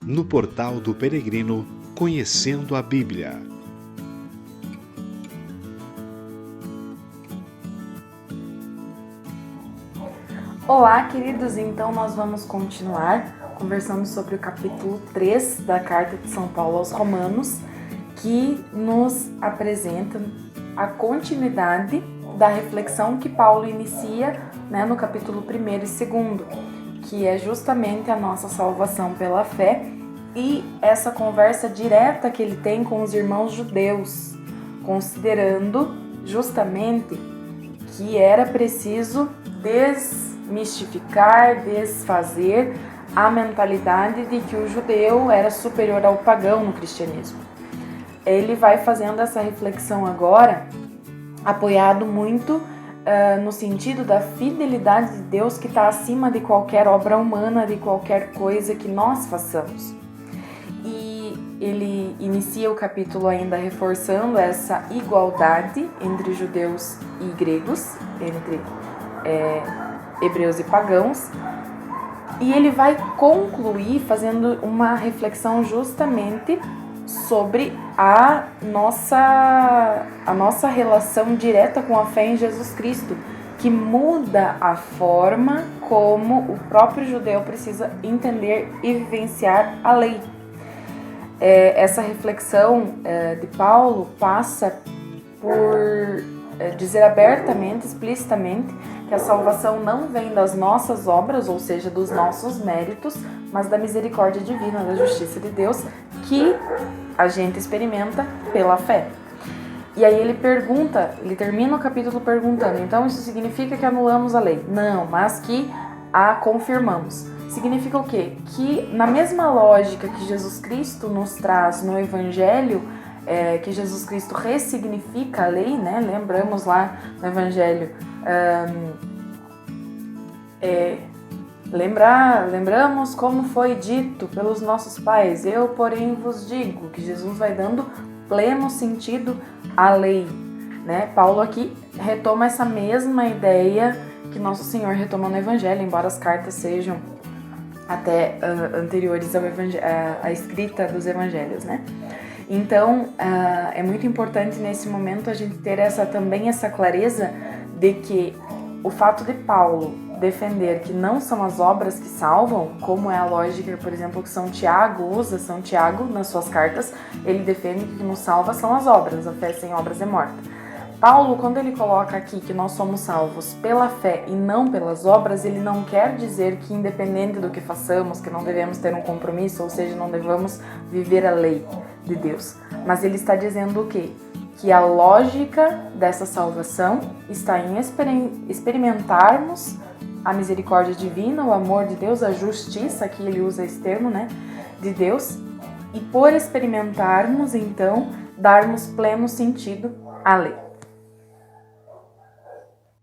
no portal do Peregrino Conhecendo a Bíblia. Olá, queridos! Então nós vamos continuar conversando sobre o capítulo 3 da Carta de São Paulo aos Romanos, que nos apresenta a continuidade da reflexão que Paulo inicia, no capítulo 1 e 2, que é justamente a nossa salvação pela fé e essa conversa direta que ele tem com os irmãos judeus, considerando justamente que era preciso desmistificar, desfazer a mentalidade de que o judeu era superior ao pagão no cristianismo. Ele vai fazendo essa reflexão agora, apoiado muito no sentido da fidelidade de Deus que está acima de qualquer obra humana, de qualquer coisa que nós façamos. E ele inicia o capítulo ainda reforçando essa igualdade entre judeus e gregos, entre hebreus e pagãos, e ele vai concluir fazendo uma reflexão justamente sobre a nossa relação direta com a fé em Jesus Cristo, que muda a forma como o próprio judeu precisa entender e vivenciar a lei. Essa reflexão de Paulo passa por dizer abertamente, explicitamente, que a salvação não vem das nossas obras, ou seja, dos nossos méritos, mas da misericórdia divina, da justiça de Deus, que a gente experimenta pela fé. E aí ele termina o capítulo perguntando, então isso significa que anulamos a lei? Não, mas que a confirmamos. Significa o quê? Que na mesma lógica que Jesus Cristo nos traz no Evangelho, que Jesus Cristo ressignifica a lei, Lembramos lá no Evangelho, lembramos como foi dito pelos nossos pais, eu porém vos digo, que Jesus vai dando pleno sentido à lei, Paulo aqui retoma essa mesma ideia que Nosso Senhor retoma no Evangelho, embora as cartas sejam até anteriores à escrita dos Evangelhos, Então, é muito importante nesse momento a gente ter essa clareza de que o fato de Paulo defender que não são as obras que salvam, como é a lógica, por exemplo, que São Tiago usa, São Tiago, nas suas cartas, ele defende que o que nos salva são as obras, a fé sem obras é morta. Paulo, quando ele coloca aqui que nós somos salvos pela fé e não pelas obras, ele não quer dizer que independente do que façamos, que não devemos ter um compromisso, ou seja, não devemos viver a lei de Deus. Mas ele está dizendo o quê? Que a lógica dessa salvação está em experimentarmos a misericórdia divina, o amor de Deus, a justiça, aqui ele usa esse termo, de Deus, e por experimentarmos, então, darmos pleno sentido à lei.